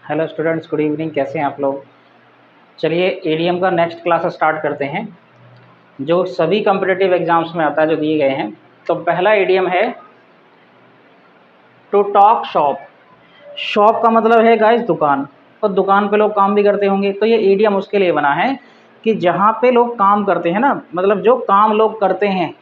Hello students, good evening. कैसे हैं आप लोग? चलिए ईडीएम का नेक्स्ट क्लास स्टार्ट करते हैं, जो सभी कॉम्पिटिटिव एग्जाम्स में आता है, जो दिए गए हैं। तो पहला ईडीएम है टू टॉक शॉप। शॉप का मतलब है गाइस दुकान, और दुकान पे लोग काम भी करते होंगे। तो ये ईडीएम उसके लिए बना है कि जहाँ पे लोग काम करते हैं ना, मतलब जो काम लोग करते हैं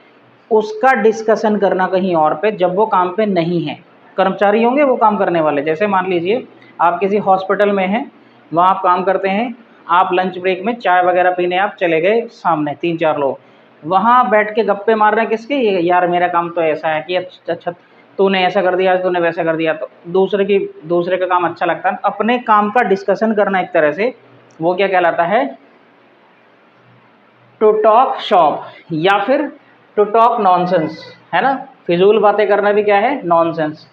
उसका डिस्कशन करना कहीं और पे, जब वो काम पे नहीं है। कर्मचारी होंगे वो काम करने वाले। जैसे मान लीजिए आप किसी हॉस्पिटल में हैं, वहाँ आप काम करते हैं, आप लंच ब्रेक में चाय वगैरह पीने आप चले गए, सामने 3-4 लोग वहाँ बैठ के गप्पे मार रहे हैं। किसके? ये यार मेरा काम तो ऐसा है कि अच्छा तूने ऐसा कर दिया, तूने वैसा कर दिया। तो दूसरे का काम अच्छा लगता है। अपने काम का डिस्कशन करना एक तरह से, वो क्या कहलाता है? टू टॉक शॉप, या फिर टू टॉक नॉनसेंस, है ना। फिजूल बातें करना भी क्या है? Nonsense.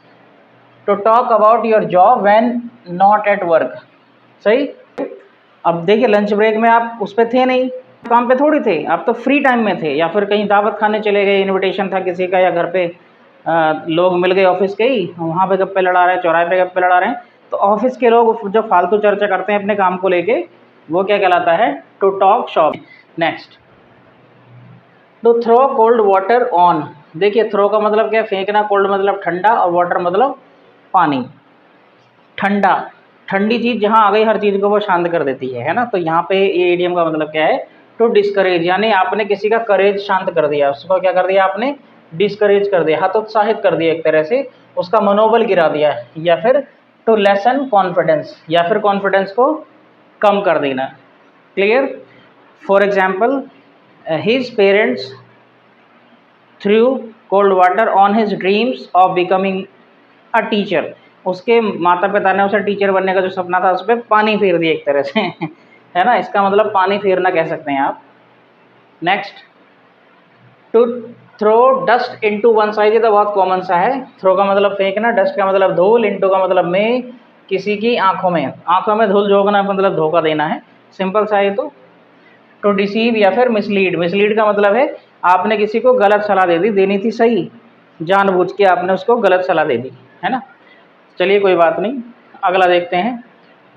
To talk about your job when not at work. सही। अब देखिए लंच ब्रेक में आप उस पर थे नहीं, काम पे थोड़ी थे, आप तो फ्री टाइम में थे, या फिर कहीं दावत खाने चले गए, इनविटेशन था किसी का, या घर पे लोग मिल गए ऑफिस के ही, वहाँ पे गप्पे लड़ा रहे हैं, चौराहे पे गप्पे लड़ा रहे हैं। तो ऑफिस के लोग जो फालतू चर्चा करते हैं अपने काम को लेके, वो क्या कहलाता है? To talk shop. Next, to throw cold water on. देखिए थ्रो का मतलब क्या है? फेंकना, कोल्ड मतलब ठंडा, और वाटर मतलब पानी। ठंडा, ठंडी चीज़ जहाँ आ गई हर चीज़ को वो शांत कर देती है ना। तो यहाँ पे ये इडियम का मतलब क्या है? टू डिस्करेज, यानी आपने किसी का करेज शांत कर दिया, उसको क्या कर दिया आपने? डिस्करेज कर दिया, हतोत्साहित कर दिया एक तरह से, उसका मनोबल गिरा दिया। या फिर टू लेसन कॉन्फिडेंस, या फिर कॉन्फिडेंस को कम कर देना। Clear? For example, his parents through cold water on his dreams of becoming a teacher. उसके माता पिता ने उसे टीचर बनने का जो सपना था उस पर पानी फेर दिया एक तरह से है ना। इसका मतलब पानी फेरना कह सकते हैं आप। Next, to throw dust into one side. ये तो बहुत कॉमन सा है। थ्रो का मतलब फेंकना, डस्ट का मतलब धूल, इनटू का मतलब में, किसी की आंखों में। आंखों में धूल झोंकना मतलब धोखा देना है। सिंपल सा है। तो टू डिसीव या फिर मिसलीड। मिसलीड का मतलब है आपने किसी को गलत सलाह दे दी, देनी थी सही, जानबूझ के आपने उसको गलत सलाह दे दी, है ना। चलिए कोई बात नहीं, अगला देखते हैं।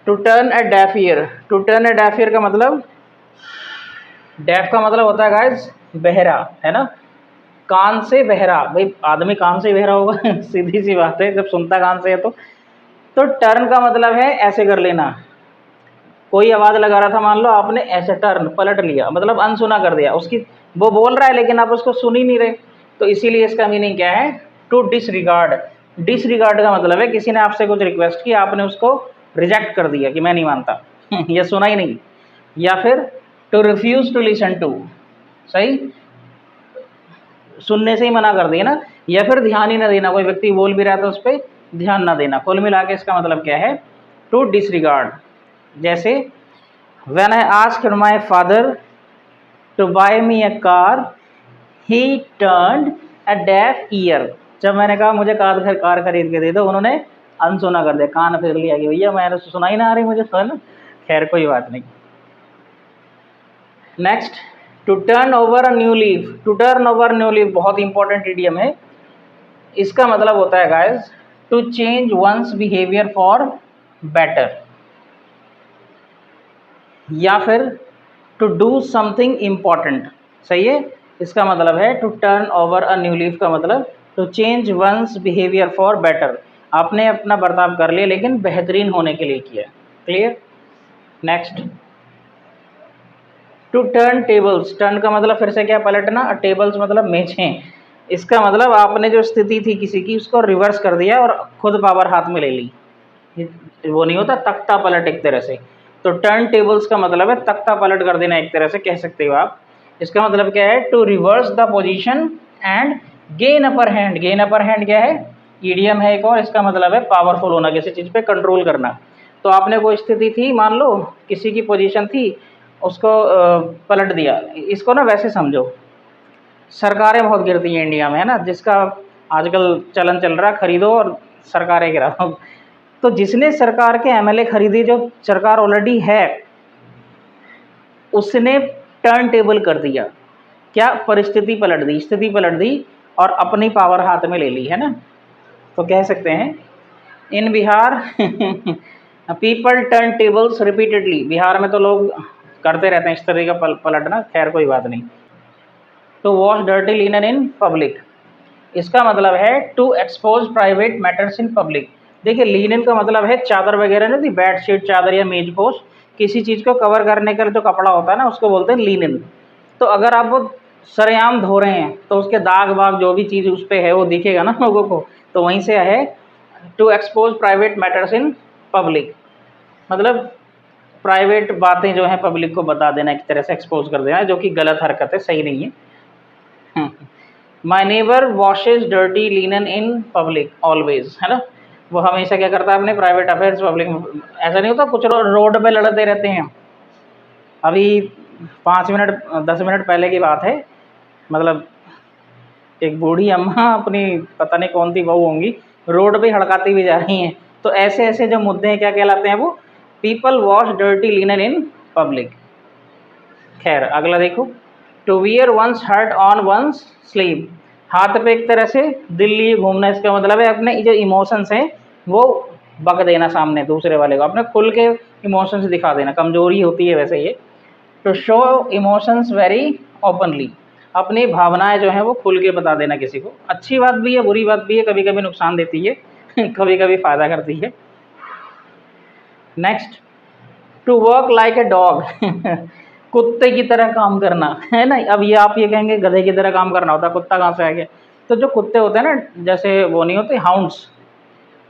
To turn a deaf ear. To turn a deaf ear का मतलब, डेफ का मतलब होता है गाइस बहरा, है ना। कान से बहरा, भाई आदमी कान से बहरा होगा सीधी सी बात है, जब सुनता कान से है तो टर्न का मतलब है ऐसे कर लेना। कोई आवाज़ लगा रहा था, मान लो आपने ऐसे टर्न पलट लिया, मतलब अनसुना कर दिया उसकी। वो बोल रहा है लेकिन आप उसको सुन ही नहीं रहे। तो इसीलिए इसका मीनिंग क्या है? To disregard. डिसरिगार्ड का मतलब है किसी ने आपसे कुछ रिक्वेस्ट की, आपने उसको रिजेक्ट कर दिया कि मैं नहीं मानता ये सुना ही नहीं। या फिर to refuse to listen to. सही, सुनने से ही मना कर दिया ना। या फिर ध्यान ही ना देना, कोई व्यक्ति बोल भी रहा था उस पर ध्यान ना देना। कुल मिला के इसका मतलब क्या है? To disregard. जैसे, when I asked my father to buy me a car, he turned a deaf ear। जब मैंने कहा मुझे कार खरीद के दे दो, उन्होंने अनसुना कर दिया, कान फेर लिया कि भैया मैंने सुना ही ना आ रही मुझे, तो है ना। खैर कोई बात नहीं। Next, to turn over a new leaf. To turn over new leaf बहुत इंपॉर्टेंट इडियम है। इसका मतलब होता है guys to change one's behaviour for better, या फिर टू डू समथिंग इम्पॉर्टेंट। सही है। इसका मतलब है to turn over a new leaf का मतलब to change one's behaviour for better. आपने अपना बर्ताव कर लिया लेकिन बेहतरीन होने के लिए किया। Clear? Next, to turn tables. Turn का मतलब फिर से क्या? पलटना, और टेबल्स मतलब मेजें। इसका मतलब आपने जो स्थिति थी किसी की उसको रिवर्स कर दिया और खुद पावर हाथ में ले ली। वो नहीं होता तख्ता पलट एक तरह से। तो टर्न टेबल्स का मतलब है तख्ता पलट कर देना, एक तरह से कह सकते हो आप। इसका मतलब क्या है? To reverse the position and gain upper hand. Gain upper hand क्या है? ईडियम है एक और। इसका मतलब है पावरफुल होना, किसी चीज़ पे कंट्रोल करना। तो आपने कोई स्थिति थी, मान लो किसी की पोजीशन थी, उसको पलट दिया। इसको ना वैसे समझो, सरकारें बहुत गिरती हैं इंडिया में, है ना, जिसका आजकल चलन चल रहा है, खरीदो और सरकारें गिराओ। तो जिसने सरकार के एमएलए खरीदी, जो सरकार ऑलरेडी है, उसने टर्न टेबल कर दिया। क्या? परिस्थिति पलट दी, स्थिति पलट दी, और अपनी पावर हाथ में ले ली, है ना। तो कह सकते हैं in Bihar people turn tables repeatedly, Bihar में तो लोग करते रहते हैं इस तरह का पलटना, खैर कोई बात नहीं। To wash dirty linen in public, इसका मतलब है to expose private matters in public. देखिए लिनन का मतलब है चादर वगैरह नहीं, बेडशीट चादर या मेजपोश, किसी चीज़ को कवर करने का जो कपड़ा होता है ना उसको बोलते हैं लिनन। तो अगर आप वो सरेआम धो रहे हैं तो उसके दाग वाग जो भी चीज़ उस पर है वो दिखेगा ना लोगों को, तो वहीं से है to expose private matters in public, मतलब प्राइवेट बातें जो हैं पब्लिक को बता देना, एक तरह से एक्सपोज कर देना, जो कि गलत हरकत है, सही नहीं है। My neighbour washes dirty linen in public always, है ना, वो हमेशा क्या करता है अपने प्राइवेट अफेयर्स पब्लिक में। ऐसा नहीं होता, कुछ रोड पे लड़ते रहते हैं। अभी 5 मिनट 10 मिनट पहले की बात है, मतलब एक बूढ़ी अम्मा अपनी पता नहीं कौन सी बहू होंगी रोड पे हड़काती हुई जा रही हैं। तो ऐसे ऐसे जो मुद्दे हैं क्या कहलाते हैं वो, people wash dirty linen in public. खैर अगला देखो, to wear one's heart on one's sleeve, हाथ पे एक तरह से दिल लिए घूमना, इसका मतलब है अपने जो इमोशंस हैं वो बक देना सामने दूसरे वाले को, अपने खुल के इमोशंस दिखा देना, कमजोरी होती है वैसे ये। To show emotions very openly, अपनी भावनाएं जो हैं वो खुल के बता देना किसी को, अच्छी बात भी है बुरी बात भी है, कभी कभी नुकसान देती है कभी कभी फ़ायदा करती है। Next, to work like a dog कुत्ते की तरह काम करना, है ना। अब ये आप ये कहेंगे गधे की तरह काम करना होता है, कुत्ता कहाँ से आ गया। तो जो कुत्ते होते हैं ना, जैसे वो नहीं होते हाउंड्स,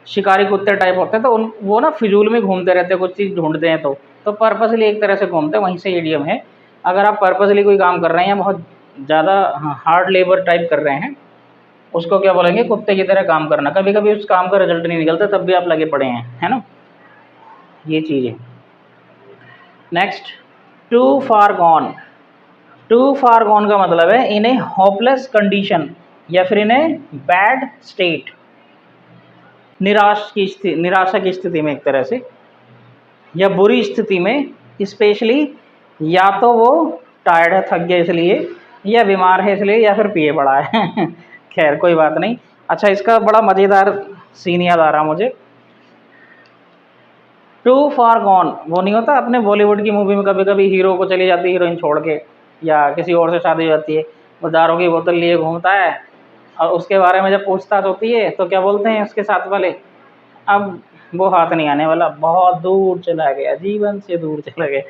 शिकारी कुत्ते टाइप होते हैं, तो उन वो ना फिजूल में घूमते रहते हैं, कुछ चीज़ ढूंढते हैं तो पर्पसली एक तरह से घूमते हैं, वहीं से इडियम है। अगर आप पर्पसली कोई काम कर रहे हैं या बहुत ज़्यादा हार्ड लेबर टाइप कर रहे हैं, उसको क्या बोलेंगे, कुत्ते की तरह काम करना। कभी कभी उस काम का रिजल्ट नहीं निकलता, तब भी आप लगे पड़े हैं, है ना, ये चीज़ है। Next, too far gone, too far gone का मतलब है इन ए होपलेस कंडीशन या फिर इन ए बैड स्टेट, निराशा की स्थिति में एक तरह से, या बुरी स्थिति में, स्पेशली या तो वो टायर्ड है, थक गया इसलिए, या बीमार है इसलिए, या फिर पिए पड़ा है खैर कोई बात नहीं। अच्छा, इसका बड़ा मज़ेदार सीन याद आ रहा मुझे। टू फार गॉन वो नहीं होता अपने बॉलीवुड की मूवी में, कभी कभी हीरो को चली जाती है हीरोइन छोड़ के, या किसी और से शादी हो जाती है, वो दारू की बोतल लिए घूमता है, और उसके बारे में जब पूछताछ होती है तो क्या बोलते हैं उसके साथ वाले, अब वो हाथ नहीं आने वाला, बहुत दूर चला गया, जीवन से दूर चला गया,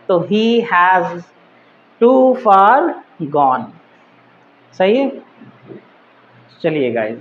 तो he has too far gone. सही है, चलिए गाइज।